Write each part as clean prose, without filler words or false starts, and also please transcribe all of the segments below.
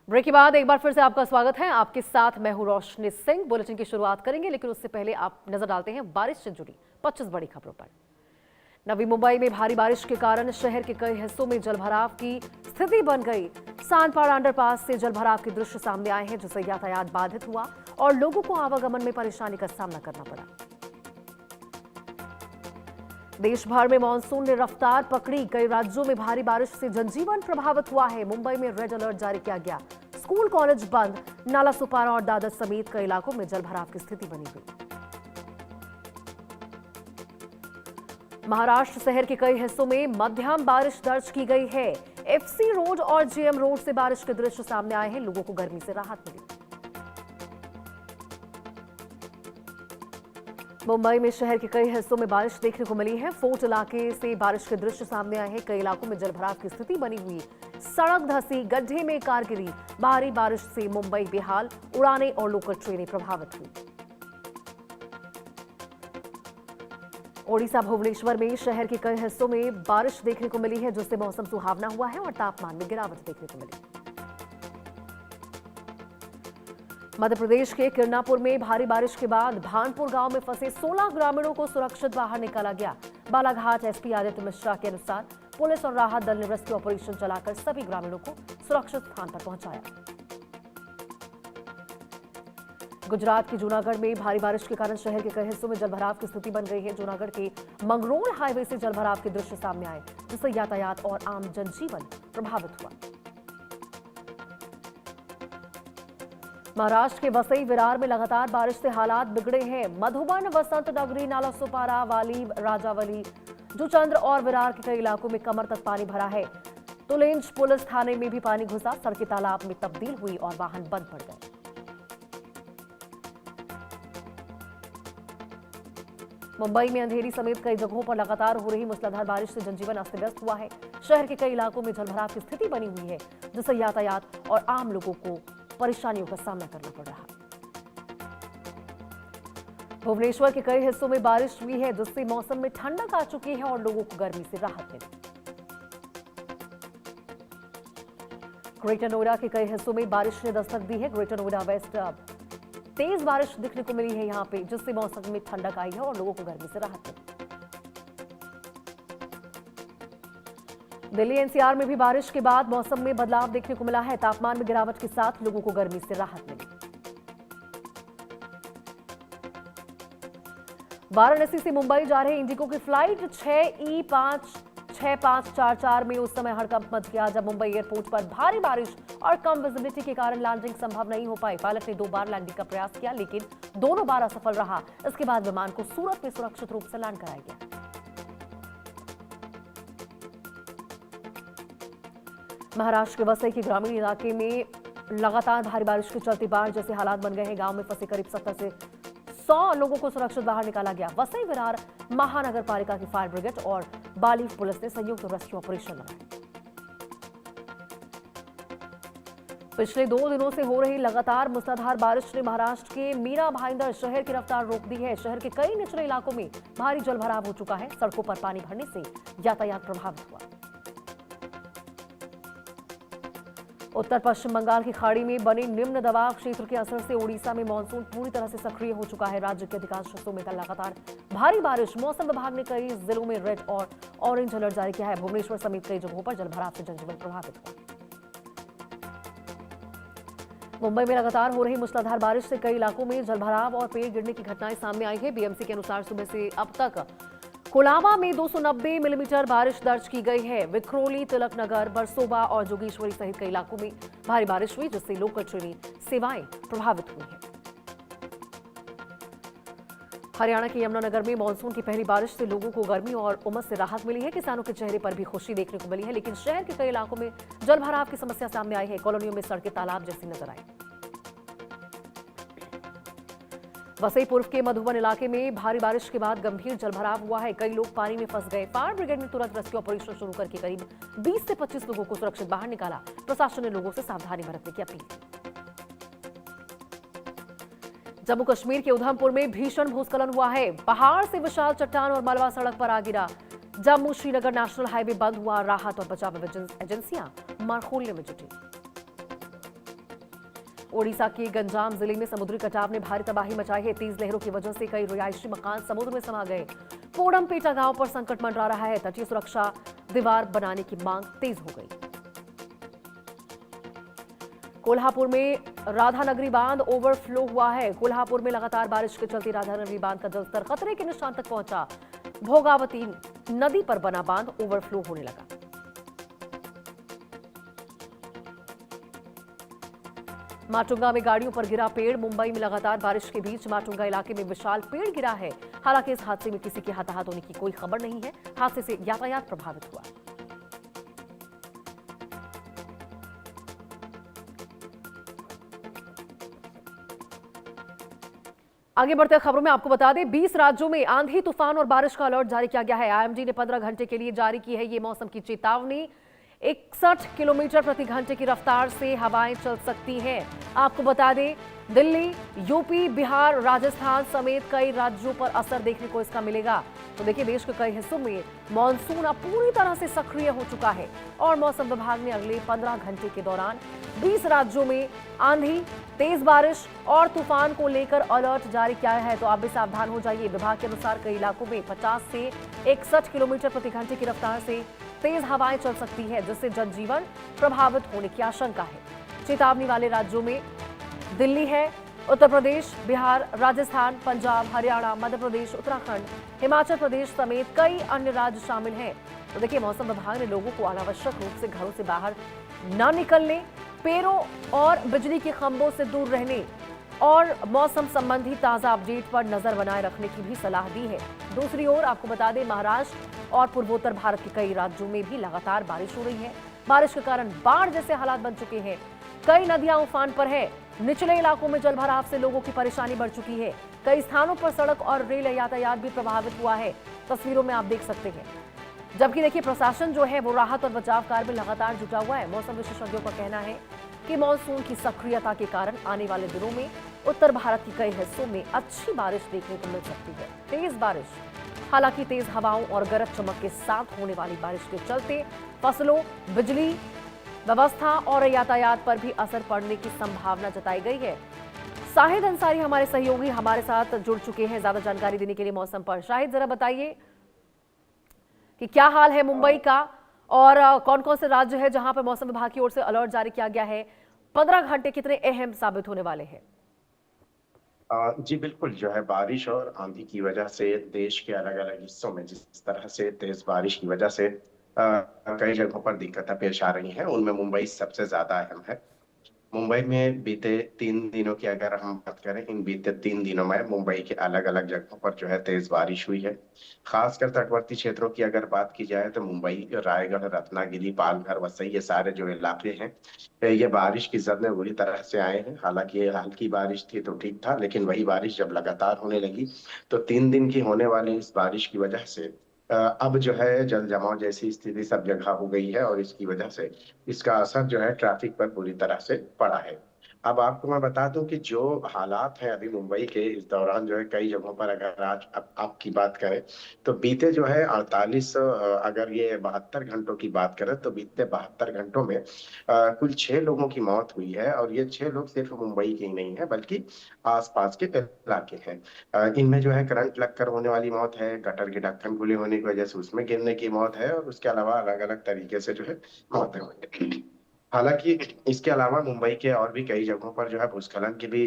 Break के बाद एक बार फिर से आपका स्वागत है। आपके साथ मैं हूं रोशनी सिंह। बुलेटिन की शुरुआत करेंगे, लेकिन उससे पहले आप नजर डालते हैं बारिश से जुड़ी 25 बड़ी खबरों पर। नवी मुंबई में भारी बारिश के कारण शहर के कई हिस्सों में जलभराव की स्थिति बन गई। सांडपाड़ अंडरपास से जलभराव के दृश्य सामने आए हैं, जिससे यातायात बाधित हुआ और लोगों को आवागमन में परेशानी का सामना करना पड़ा। देश भर में मानसून ने रफ्तार पकड़ी। कई राज्यों में भारी बारिश से जनजीवन प्रभावित हुआ है। मुंबई में रेड अलर्ट जारी किया गया। स्कूल कॉलेज बंद। नाला सुपारा और दादर समेत कई इलाकों में जलभराव की स्थिति बनी हुई। महाराष्ट्र शहर के कई हिस्सों में मध्यम बारिश दर्ज की गई है। एफसी रोड और जेएम रोड से बारिश के दृश्य सामने आए हैं। लोगों को गर्मी से राहत मिली। मुंबई में शहर के कई हिस्सों में बारिश देखने को मिली है। फोर्ट इलाके से बारिश के दृश्य सामने आए हैं। कई इलाकों में जलभराव की स्थिति बनी हुई। सड़क धंसी, गड्ढे में कार गिरी। भारी बारिश से मुंबई बेहाल। उड़ानें और लोकल ट्रेनें प्रभावित हुई। ओडिशा भुवनेश्वर में शहर के कई हिस्सों में बारिश देखने को मिली है, जिससे मौसम सुहावना हुआ है और तापमान में गिरावट देखने को मिली। मध्य प्रदेश के किरनापुर में भारी बारिश के बाद भानपुर गांव में फंसे 16 ग्रामीणों को सुरक्षित बाहर निकाला गया। बालाघाट एसपी आदित्य मिश्रा के अनुसार पुलिस और राहत दल ने रेस्क्यू ऑपरेशन चलाकर सभी ग्रामीणों को सुरक्षित स्थान पर पहुंचाया। गुजरात के जूनागढ़ में भारी बारिश के कारण शहर के कई हिस्सों में जलभराव की स्थिति बन गई है। जूनागढ़ के मंगरोल हाईवे से जलभराव के दृश्य सामने आए, जिससे यातायात और आम जनजीवन प्रभावित हुआ। महाराष्ट्र के वसई विरार में लगातार बारिश से हालात बिगड़े हैं। मधुबन, वसंत नगरी, नाला सुपारा, वाली, राजावली, जुचंद्र और विरार के कई इलाकों में कमर तक पानी भरा है। तुलेंज पुलिस थाने में भी पानी घुसा। सड़कें तालाब में तब्दील हुई और वाहन बंद पड़ गए। मुंबई में अंधेरी समेत कई जगहों पर लगातार हो रही मूसलाधार बारिश से जनजीवन अस्त व्यस्त हुआ है। शहर के कई इलाकों में जलभराव की स्थिति बनी हुई है, जिससे यातायात और आम लोगों को परेशानियों का सामना करना पड़ रहा। भुवनेश्वर के कई हिस्सों में बारिश हुई है, जिससे मौसम में ठंडक आ चुकी है और लोगों को गर्मी से राहत मिली। ग्रेटर नोएडा के कई हिस्सों में बारिश ने दस्तक दी है। ग्रेटर नोएडा वेस्ट तेज बारिश दिखने को मिली है यहां पे, जिससे मौसम में ठंडक आई है और लोगों को गर्मी से राहत मिली। दिल्ली एनसीआर में भी बारिश के बाद मौसम में बदलाव देखने को मिला है। तापमान में गिरावट के साथ लोगों को गर्मी से राहत मिली। वाराणसी से मुंबई जा रहे इंडिगो की फ्लाइट 6E56544 में उस समय हड़कंप मच गया, जब मुंबई एयरपोर्ट पर भारी बारिश और कम विजिबिलिटी के कारण लैंडिंग संभव नहीं हो पाई। पायलट ने 2 बार लैंडिंग का प्रयास किया, लेकिन दोनों बार असफल रहा। इसके बाद विमान को सूरत में सुरक्षित रूप से लैंड कराया गया। महाराष्ट्र के वसई के ग्रामीण इलाके में लगातार भारी बारिश के चलते बाढ़ जैसे हालात बन गए हैं। गांव में फंसे करीब 70 से 100 लोगों को सुरक्षित बाहर निकाला गया। वसई विरार महानगर पालिका की फायर ब्रिगेड और बालीव पुलिस ने संयुक्त रेस्क्यू ऑपरेशन लगाया। पिछले 2 दिनों से हो रही लगातार मूसलाधार बारिश ने महाराष्ट्र के मीरा भाईंदर शहर की रफ्तार रोक दी है। शहर के कई निचले इलाकों में भारी जलभराव हो चुका है। सड़कों पर पानी भरने से यातायात प्रभावित हुआ। उत्तर पश्चिम बंगाल की खाड़ी में बने निम्न दबाव क्षेत्र के असर से ओडिशा में मानसून पूरी तरह से सक्रिय हो चुका है। राज्य के अधिकांश हिस्सों में लगातार भारी बारिश। मौसम विभाग ने कई जिलों में रेड और ऑरेंज अलर्ट जारी किया है। भुवनेश्वर समेत कई जगहों पर जलभराव से जनजीवन प्रभावित हुआ। मुंबई में लगातार हो रही मूसलाधार बारिश से कई इलाकों में जलभराव और पेड़ गिरने की घटनाएं सामने आई है। बीएमसी के अनुसार सुबह से अब तक कोलाबा में 290 मिलीमीटर बारिश दर्ज की गई है। विक्रोली, तिलकनगर, बरसोबा और जोगेश्वरी सहित कई इलाकों में भारी बारिश हुई, जिससे लोकल ट्रेन सेवाएं प्रभावित हुई हैं। हरियाणा के यमुनानगर में मानसून की पहली बारिश से लोगों को गर्मी और उमस से राहत मिली है। किसानों के चेहरे पर भी खुशी देखने को मिली है, लेकिन शहर के कई इलाकों में जलभराव की समस्या सामने आई है। कॉलोनियों में सड़कें तालाब जैसी नजर आई। वसई पूर्व के मधुबन इलाके में भारी बारिश के बाद गंभीर जलभराव हुआ है। कई लोग पानी में फंस गए। फायर ब्रिगेड ने तुरंत रेस्क्यू ऑपरेशन शुरू करके करीब 20 से 25 लोगों को सुरक्षित बाहर निकाला। प्रशासन ने लोगों से सावधानी बरतने की अपील की। जम्मू कश्मीर के उधमपुर में भीषण भूस्खलन हुआ है। पहाड़ से विशाल चट्टान और मलबा सड़क पर आ गिरा। जम्मू श्रीनगर नेशनल हाईवे बंद हुआ। राहत और बचाव एजेंसियां मार खोलने में जुटी। ओडिशा के गंजाम जिले में समुद्री कटाव ने भारी तबाही मचाई है। तेज लहरों की वजह से कई रिहायशी मकान समुद्र में समा गए। पोडमपेटा गांव पर संकट मंडरा रहा है। तटीय सुरक्षा दीवार बनाने की मांग तेज हो गई। कोल्हापुर में राधानगरी बांध ओवरफ्लो हुआ है। कोल्हापुर में लगातार बारिश के चलते राधानगरी बांध का जलस्तर खतरे के निशान तक पहुंचा। भोगावती नदी पर बना बांध ओवरफ्लो होने लगा। माटुंगा में गाड़ियों पर गिरा पेड़। मुंबई में लगातार बारिश के बीच माटुंगा इलाके में विशाल पेड़ गिरा है। हालांकि इस हादसे में किसी के हताहत होने की कोई खबर नहीं है। हादसे से यातायात प्रभावित हुआ। आगे बढ़ते खबरों में आपको बता दें, 20 राज्यों में आंधी तूफान और बारिश का अलर्ट जारी किया गया है। आईएमडी ने 15 घंटे के लिए जारी की है ये मौसम की चेतावनी। 61 किलोमीटर प्रति घंटे की रफ्तार से हवाएं चल सकती हैं। आपको बता दें, दिल्ली, यूपी, बिहार, राजस्थान समेत कई राज्यों पर असर देखने को इसका मिलेगा। तो देखिए, देश के कई हिस्सों में मानसून अब पूरी तरह से सक्रिय हो चुका है और मौसम विभाग ने अगले 15 घंटे के दौरान 20 राज्यों में आंधी, तेज बारिश और तूफान को लेकर अलर्ट जारी किया है। तो आप भी सावधान हो जाइए। विभाग के अनुसार कई इलाकों में 50 से 61 किलोमीटर प्रति घंटे की रफ्तार से तेज हवाएं चल सकती है, जिससे जनजीवन प्रभावित होने की आशंका है। चेतावनी वाले राज्यों में दिल्ली है, उत्तर प्रदेश, बिहार, राजस्थान, पंजाब, हरियाणा, मध्य प्रदेश, उत्तराखंड, हिमाचल प्रदेश समेत कई अन्य राज्य शामिल हैं। तो देखिए, मौसम विभाग ने लोगों को अनावश्यक रूप से घरों से बाहर न निकलने, पेड़ों और बिजली के खंभों से दूर रहने और मौसम संबंधी ताजा अपडेट पर नजर बनाए रखने की भी सलाह दी है। दूसरी ओर आपको बता दें, महाराष्ट्र और पूर्वोत्तर भारत के कई राज्यों में भी लगातार बारिश हो रही है। बारिश के कारण बाढ़ जैसे हालात बन चुके हैं। कई नदियां उफान पर है। निचले इलाकों में जलभराव से लोगों की परेशानी बढ़ चुकी है। कई स्थानों पर सड़क और रेल यातायात भी प्रभावित हुआ है। तस्वीरों में आप देख सकते हैं। जबकि देखिए, प्रशासन जो है वो राहत और बचाव कार्य में लगातार जुटा हुआ है। मौसम विशेषज्ञों का कहना है कि मानसून की सक्रियता के कारण आने वाले दिनों में उत्तर भारत के कई हिस्सों में अच्छी बारिश देखने को मिल सकती है। तेज बारिश, हालांकि तेज हवाओं और गरज चमक के साथ होने वाली बारिश के चलते फसलों, बिजली व्यवस्था और यातायात पर भी असर पड़ने की संभावना जताई गई है। शाहिद अंसारी हमारे सहयोगी हमारे साथ जुड़ चुके हैं ज्यादा जानकारी देने के लिए मौसम पर। शाहिद, जरा बताइए कि क्या हाल है मुंबई का और कौन कौन से राज्य है जहां पर मौसम विभाग की ओर से अलर्ट जारी किया गया है। 15 घंटे कितने अहम साबित होने वाले हैं? जी बिल्कुल, जो है बारिश और आंधी की वजह से देश के अलग अलग हिस्सों में जिस तरह से तेज बारिश की वजह से कई जगहों पर दिक्कतें पेश आ रही हैं, उनमें मुंबई सबसे ज्यादा अहम है। मुंबई में बीते 3 दिनों की अगर हम बात करें, इन बीते 3 दिनों में मुंबई के अलग अलग जगहों पर जो है तेज बारिश हुई है। खासकर तटवर्ती क्षेत्रों की अगर बात की जाए तो मुंबई, रायगढ़, रत्नागिरी, पालघर, वसई, ये सारे जो इलाके हैं, ये बारिश की जद में बुरी तरह से आए हैं। हालांकि ये हल्की बारिश थी तो ठीक था, लेकिन वही बारिश जब लगातार होने लगी तो 3 दिन की होने वाली इस बारिश की वजह से अब जो है जल जमाव जैसी स्थिति सब जगह हो गई है और इसकी वजह से इसका असर जो है ट्रैफिक पर पूरी तरह से पड़ा है। अब आपको मैं बता दूं कि जो हालात हैं अभी मुंबई के, इस दौरान जो है कई जगहों पर अगर आज अब आपकी बात करें तो बीते जो है 48, अगर ये 72 घंटों की बात करें तो बीते 72 घंटों में कुल 6 लोगों की मौत हुई है। और ये 6 लोग सिर्फ मुंबई के ही नहीं है बल्कि आसपास के इलाके हैं। इनमें जो है करंट लगकर होने वाली मौत है, गटर के ढक्कन खुले होने की वजह से उसमें गिरने की मौत है, और उसके अलावा अलग अलग तरीके से जो है मौतें हुई हैं। हालांकि इसके अलावा मुंबई के और भी कई जगहों पर जो है भूस्खलन की भी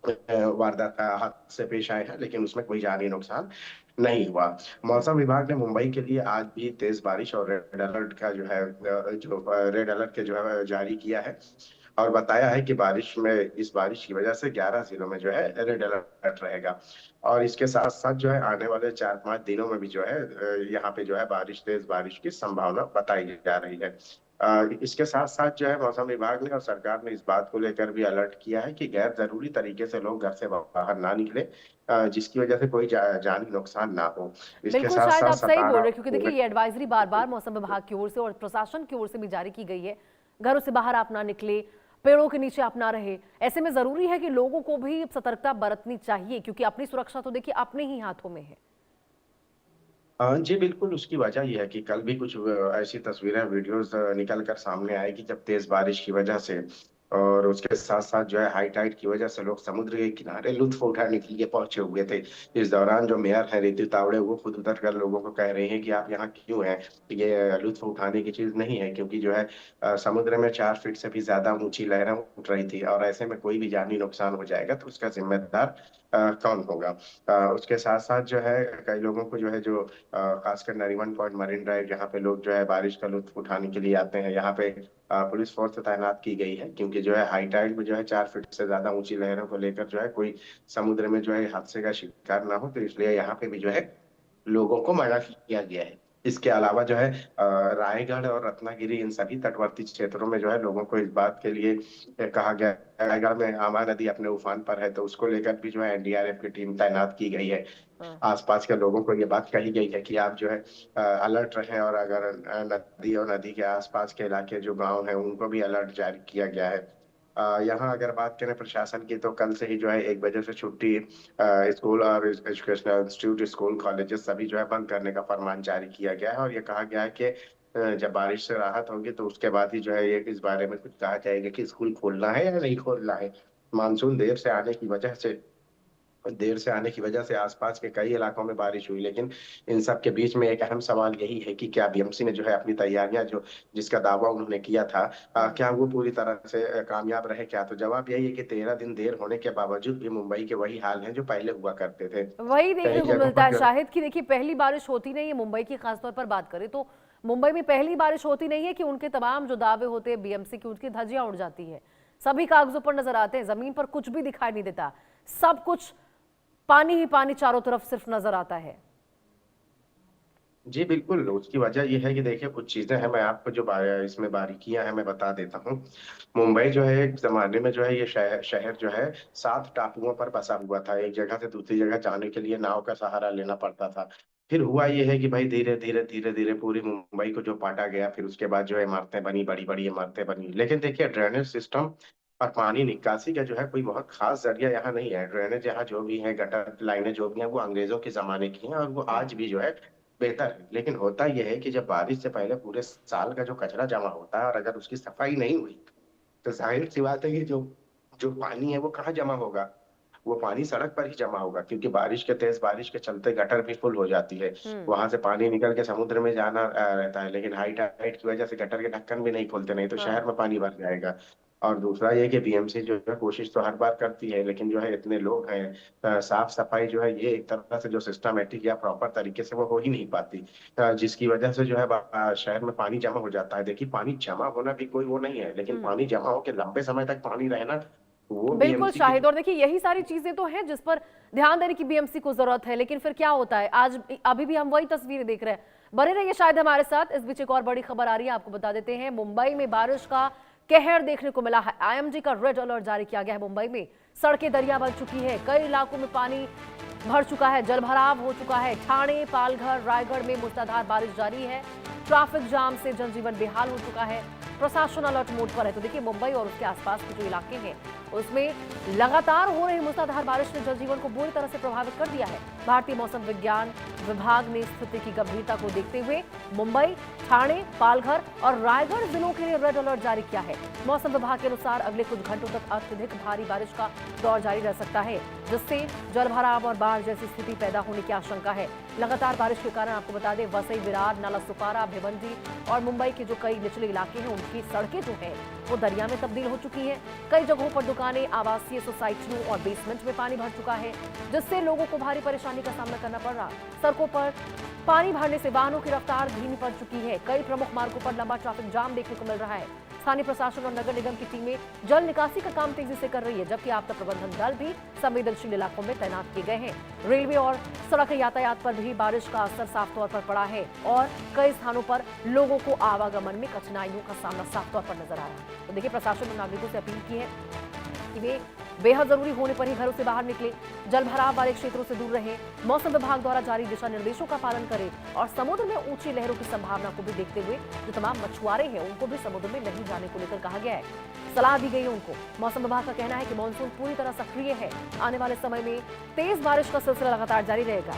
वारदात हादसे पेश आए हैं, लेकिन उसमें कोई जानी नुकसान नहीं हुआ। मौसम विभाग ने मुंबई के लिए आज भी तेज बारिश और रेड अलर्ट का जो है रेड अलर्ट के जो है जारी किया है, और बताया है कि इस बारिश की वजह से 11 जिलों में जो है रेड अलर्ट रहेगा। और इसके साथ साथ जो है आने वाले 4-5 दिनों में भी जो है यहाँ पे जो है तेज बारिश की संभावना बताई जा रही है। इसके साथ साथ जो है मौसम विभाग ने और सरकार ने इस बात को लेकर भी अलर्ट किया है कि गैर जरूरी तरीके से लोग घर से बाहर ना निकले, जिसकी वजह से कोई जानी नुकसान ना हो। इसके बिल्कुल, साथ शायद साथ आप सही बोल 17 रहे हैं, क्योंकि देखिए ये एडवाइजरी बार बार मौसम विभाग की ओर से और प्रशासन की ओर से भी जारी की गई है। घरों से बाहर आप ना निकले, पेड़ों के नीचे आप ना रहे। ऐसे में जरूरी है कि लोगों को भी सतर्कता बरतनी चाहिए, क्योंकि अपनी सुरक्षा तो देखिए अपने ही हाथों में है। जी बिल्कुल, उसकी वजह यह है कि कल भी कुछ ऐसी तस्वीरें, वीडियोस निकल कर सामने आए कि जब तेज बारिश की वजह से और उसके साथ साथ जो है हाई टाइड की वजह से लोग समुद्र के किनारे लुत्फ उठाने के लिए पहुंचे हुए थे। इस दौरान जो मेयर है ऋतु तावड़े, वो खुद उतर कर लोगों को कह रहे हैं कि आप यहाँ क्यों हैं। ये लुत्फ उठाने की चीज नहीं है, क्योंकि जो है समुद्र में 4 फीट से भी ज्यादा ऊंची लहरें उठ रही थी, और ऐसे में कोई भी जानी नुकसान हो जाएगा तो उसका जिम्मेदार कौन होगा। उसके साथ साथ जो है कई लोगों को जो है जो खासकर नरीमन पॉइंट मरीन ड्राइव, जहाँ पे लोग जो है बारिश का लुत्फ उठाने के लिए आते हैं, यहाँ पे पुलिस फोर्स तैनात की गई है, क्योंकि जो है हाई टाइड में जो है 4 फीट से ज्यादा ऊंची लहरों को लेकर जो है कोई समुद्र में जो है हादसे का शिकार ना हो, तो इसलिए यहाँ पे भी जो है लोगों को मना किया गया है। इसके अलावा जो है रायगढ़ और रत्नागिरी, इन सभी तटवर्ती क्षेत्रों में जो है लोगों को इस बात के लिए कहा गया है। रायगढ़ में आमा नदी अपने उफान पर है, तो उसको लेकर भी जो है एनडीआरएफ की टीम तैनात की गई है। हाँ। आसपास के लोगों को ये बात कही गई है कि आप जो है अलर्ट रहें, और अगर नदी और नदी के आसपास के इलाके जो गांव हैं उनको भी अलर्ट जारी किया गया है। यहाँ अगर बात करें प्रशासन की, तो कल से ही जो है 1 बजे से छुट्टी, स्कूल और एजुकेशनल इंस्टीट्यूट, स्कूल कॉलेजेस सभी जो है बंद करने का फरमान जारी किया गया है। और ये कहा गया है कि जब बारिश से राहत होगी तो उसके बाद ही जो है ये इस बारे में कुछ कहा जाएगा कि स्कूल खोलना है या नहीं खोलना है। मानसून देर से आने की वजह से आसपास के कई इलाकों में बारिश हुई, लेकिन इन सब के बीच में एक अहम सवाल यही है कि क्या बीएमसी ने जो है अपनी तैयारियां, जो जिसका दावा उन्होंने किया था, क्या वो पूरी तरह से कामयाब रहे क्या। तो जवाब यही है कि 13 दिन देर होने के बावजूद भी मुंबई के वही हाल हैं जो पहले हुआ करते थे। वही देखने कई को जगहों मिलता पर है शाहिद कि देखिए पहली बारिश होती नहीं है मुंबई की, खासतौर पर बात करें तो मुंबई में पहली बारिश होती नहीं है कि उनके तमाम जो दावे होते हैं बीएमसी की, उनकी धज्जियां उड़ जाती है। सभी कागजों पर नजर आते हैं, जमीन पर कुछ भी दिखाई नहीं देता, सब कुछ पानी ही पानी चारों तरफ सिर्फ नजर आता है। जी बिल्कुल, उसकी वजह यह है कि देखिए कुछ चीजें हैं, मैं आपको जो इसमें बारीकियां हैं मैं बता देता हूँ। मुंबई जो है एक जमाने में जो है ये शहर जो है 7 टापुओं पर बसा हुआ था। एक जगह से दूसरी जगह जाने के लिए नाव का सहारा लेना पड़ता था। फिर हुआ ये है कि भाई धीरे धीरे पूरी मुंबई को जो पाटा गया, फिर उसके बाद जो है इमारतें बनी, बड़ी बड़ी इमारतें बनी। लेकिन देखिए ड्रेनेज सिस्टम और पानी निकासी का जो है कोई बहुत खास जरिया यहाँ नहीं है। ड्रेनेज यहाँ जो भी है, गटर लाइनें जो भी हैं, वो अंग्रेजों के जमाने की हैं, और वो आज भी जो है बेहतर है। लेकिन होता यह है कि जब बारिश से पहले पूरे साल का जो कचरा जमा होता है और अगर उसकी सफाई नहीं हुई, तो जाहिर सी बात है कि जो जो पानी है वो कहाँ जमा होगा। वो पानी सड़क पर ही जमा होगा, क्योंकि तेज बारिश के चलते गटर भी फुल हो जाती है। हम्म। वहां से पानी निकल के समुद्र में जाना रहता है, लेकिन हाई टाइड की वजह से गटर के ढक्कन भी नहीं खोलते, नहीं तो हाँ। शहर में पानी भर जाएगा। और दूसरा ये कि बीएमसी जो है कोशिश तो हर बार करती है, लेकिन जो है इतने लोग हैं, साफ सफाई जो है ये एक तरह से जो सिस्टमेटिक या प्रॉपर तरीके से वो हो ही नहीं पाती, जिसकी वजह से जो है शहर में पानी जमा हो जाता है। देखिए पानी जमा होना भी कोई वो नहीं है, लेकिन हम्म। पानी जमा होकर लंबे समय तक पानी रहना, वो बिल्कुल बीएमसी की। शाहिद, और देखिए यही सारी चीजें तो हैं जिस पर ध्यान देने की बीएमसी को जरूरत है, लेकिन फिर क्या होता है, आज अभी भी हम वही तस्वीरें देख रहे हैं। बने रहिए शायद हमारे साथ। इस बीच एक और बड़ी खबर आ रही है, आपको बता देते हैं। मुंबई में बारिश का कहर देखने को मिला है। आईएमडी का रेड अलर्ट जारी किया गया है। मुंबई में सड़कें दरिया बन चुकी है, कई इलाकों में पानी भर चुका है, जलभराव हो चुका है। ठाणे, पालघर, रायगढ़ में मूसलाधार बारिश जारी है। ट्रैफिक जाम से जनजीवन बेहाल हो चुका है। प्रशासन अलर्ट मोड पर है। तो देखिए मुंबई और उसके आसपास के जो इलाके हैं उसमें लगातार हो रही मूसलाधार बारिश ने जनजीवन को बुरी तरह से प्रभावित कर दिया है। भारतीय मौसम विज्ञान विभाग ने स्थिति की गंभीरता को देखते हुए मुंबई, ठाणे, पालघर और रायगढ़ जिलों के लिए रेड अलर्ट जारी किया है। मौसम विभाग के अनुसार अगले कुछ घंटों तक अत्यधिक भारी बारिश का दौर जारी रह सकता है, जिससे जलभराव और बाढ़ जैसी स्थिति पैदा होने की आशंका है। लगातार बारिश के कारण आपको बता दें, वसई, विरार, नालासोपारा, भिवंडी और मुंबई के जो कई निचले इलाके हैं उनकी सड़कें जो हैं वो दरिया में तब्दील हो चुकी हैं। कई जगहों पर दुकानें, आवासीय सोसाइटियों और बेसमेंट में पानी भर चुका है, जिससे लोगों को भारी परेशानी का सामना करना पड़ रहा। सड़कों पर पानी भरने से वाहनों की रफ्तार धीमी पड़ चुकी है। कई प्रमुख मार्गों पर लंबा ट्रैफिक जाम देखने को मिल रहा है। स्थानीय प्रशासन और नगर निगम की टीमें जल निकासी का काम तेजी से कर रही है, जबकि आपदा प्रबंधन दल भी संवेदनशील इलाकों में तैनात किए गए हैं। रेलवे और सड़क यातायात पर भी बारिश का असर साफ तौर पर पड़ा है और कई स्थानों पर लोगों को आवागमन में कठिनाइयों का सामना साफ तौर पर नजर आ रहा है। तो देखिए प्रशासन ने नागरिकों से अपील की है कि वे बेहद जरूरी होने पर ही घरों से बाहर निकले, जलभराव वाले क्षेत्रों से दूर रहें, मौसम विभाग द्वारा जारी दिशा निर्देशों का पालन करें और समुद्र में ऊंची लहरों की संभावना को भी देखते हुए जो तमाम मछुआरे हैं उनको भी समुद्र में नहीं जाने को लेकर कहा गया है, सलाह दी गई है उनको। मौसम विभाग का कहना है कि मानसून पूरी तरह सक्रिय है। आने वाले समय में तेज बारिश का सिलसिला लगातार जारी रहेगा।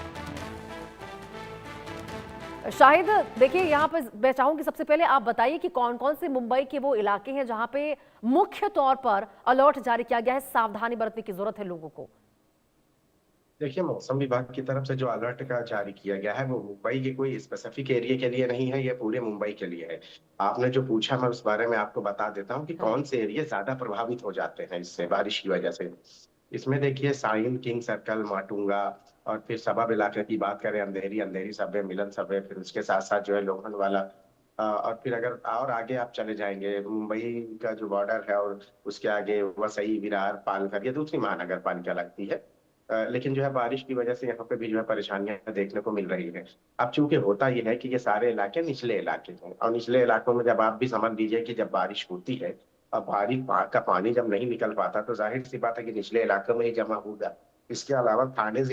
शाहिद, देखिए यहाँ पर मैं चाहूंगी सबसे पहले आप बताइए कि कौन कौन से मुंबई के वो इलाके हैं जहां पे मुख्य तौर पर अलर्ट जारी किया गया है, सावधानी बरतने की जरूरत है लोगों को। देखिए, मौसम विभाग की तरफ से जो अलर्ट का जारी किया गया है वो मुंबई के कोई स्पेसिफिक एरिया के लिए नहीं है, ये पूरे मुंबई के लिए है। आपने जो पूछा मैं उस बारे में आपको बता देता हूँ कि हाँ। कौन से एरिया ज्यादा प्रभावित हो जाते हैं इससे बारिश की वजह से। इसमें देखिए साइन किंग सर्कल, माटुंगा और फिर सबब इलाके की बात करें, अंधेरी, अंधेरी सबवे, मिलन सबवे, फिर उसके साथ साथ जो है लोखंडवाला। और फिर अगर और आगे आप चले जाएंगे, मुंबई का जो बॉर्डर है और उसके आगे वसई, विरार, पालघर, ये दूसरी महानगर पालिका लगती है। लेकिन जो है बारिश की वजह से यहाँ पे भी जो है परेशानियां देखने को मिल रही है। अब चूंकि होता यह है कि ये सारे इलाके निचले इलाके हैं, और निचले इलाकों में जब आप भी समझ लीजिए कि जब बारिश होती है, अब का पानी जब नहीं निकल पाता तो जाहिर सी बात है कि निचले इलाकों में ही जमा होगा। इसके अलावा थाने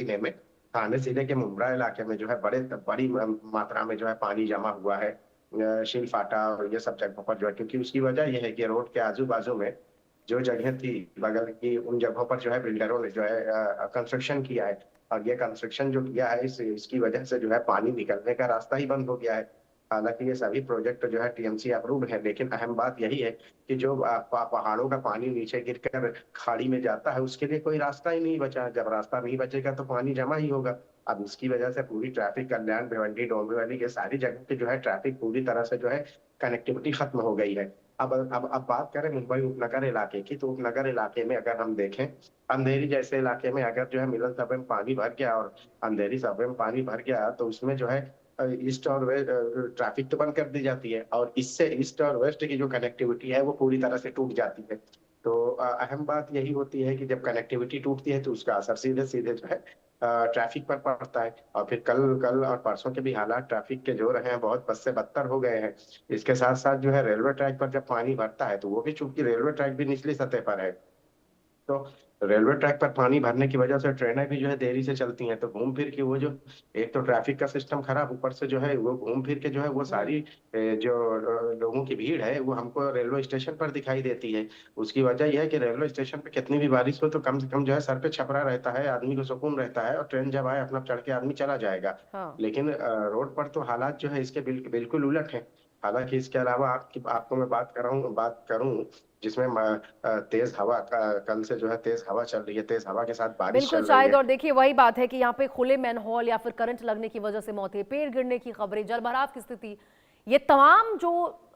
जिले के मुंब्रा इलाके में जो है बड़ी मात्रा में जो है पानी जमा हुआ है। शिलफाटा और ये सब जगहों पर जो है, क्योंकि उसकी वजह यह है कि रोड के आजू बाजू में जो जगह थी बगल की, उन जगहों पर जो है बिल्डरों ने जो है कंस्ट्रक्शन किया है। और ये कंस्ट्रक्शन जो किया है इसकी वजह से जो है पानी निकलने का रास्ता ही बंद हो गया है। हालांकि ये सभी प्रोजेक्ट जो है टीएमसी अप्रूव्ड है, लेकिन अहम बात यही है कि जो पहाड़ों का पानी नीचे गिरकर खाड़ी में जाता है उसके लिए कोई रास्ता ही नहीं बचा। जब रास्ता नहीं बचेगा तो पानी जमा ही होगा। अब इसकी वजह से पूरी ट्रैफिक, कल्याण, भिवंडी, डोंबिवली के सारी जगह की जो है ट्रैफिक पूरी तरह से जो है कनेक्टिविटी खत्म हो गई है। अब बात करें मुंबई उपनगर इलाके की, तो उपनगर इलाके में अगर हम देखें, अंधेरी जैसे इलाके में अगर जो है मिलन सबवे में पानी भर गया और अंधेरी सबवे में पानी भर गया तो उसमें जो है ईस्ट और वेस्ट ट्रैफिक तो बंद कर दी जाती है, और इससे ईस्ट और वेस्ट की जो कनेक्टिविटी है वो पूरी तरह से टूट जाती है। तो अहम बात यही होती है कि जब कनेक्टिविटी टूटती है तो उसका असर सीधे सीधे जो है ट्रैफिक पर पड़ता है। और फिर कल कल और परसों के भी हालात ट्रैफिक के जो रहे हैं बहुत बद से बदतर हो गए हैं। इसके साथ साथ जो है रेलवे ट्रैक पर जब पानी भरता है तो वो भी, चूंकि रेलवे ट्रैक भी निचली सतह पर है, तो रेलवे ट्रैक पर पानी भरने की वजह से ट्रेनें भी जो है देरी से चलती हैं। तो घूम फिर के वो जो, एक तो ट्रैफिक का सिस्टम खराब, ऊपर से जो है वो घूम फिर के जो है वो सारी जो लोगों की भीड़ है वो हमको रेलवे स्टेशन पर दिखाई देती है। उसकी वजह यह है कि रेलवे स्टेशन पे कितनी भी बारिश हो तो कम से कम जो है सर पे छपरा रहता है, आदमी को सुकून रहता है, और ट्रेन जब आए अपना चढ़ के आदमी चला जाएगा। हाँ। लेकिन रोड पर तो हालात जो है इसके बिल्कुल उलट है। हालांकि इसके अलावा आपको मैं बात करूं जिसमें तेज हवा कल से जो है तेज हवा चल रही है, तेज हवा के साथ बारिश बिल्कुल चल रही शायद, है। और देखिए वही बात है कि यहाँ पे खुले मैनहोल या फिर करंट लगने की वजह से मौतें, पेड़ गिरने की खबरें, जलभराव की स्थिति, ये तमाम जो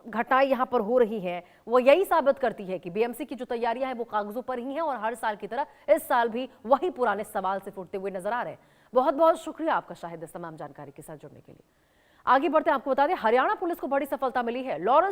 घटनाएं यहाँ पर हो रही हैं वो यही साबित करती है कि बीएमसी की जो तैयारियां हैं वो कागजों पर ही हैं, और हर साल की तरह इस साल भी वही पुराने सवाल से फूटते हुए नजर आ रहे हैं। बहुत बहुत शुक्रिया आपका शाहिद, इस तमाम जानकारी के साथ जुड़ने के लिए। आगे बढ़ते हैं, आपको बता दें हरियाणा पुलिस को बड़ी सफलता मिली है। लॉरेंस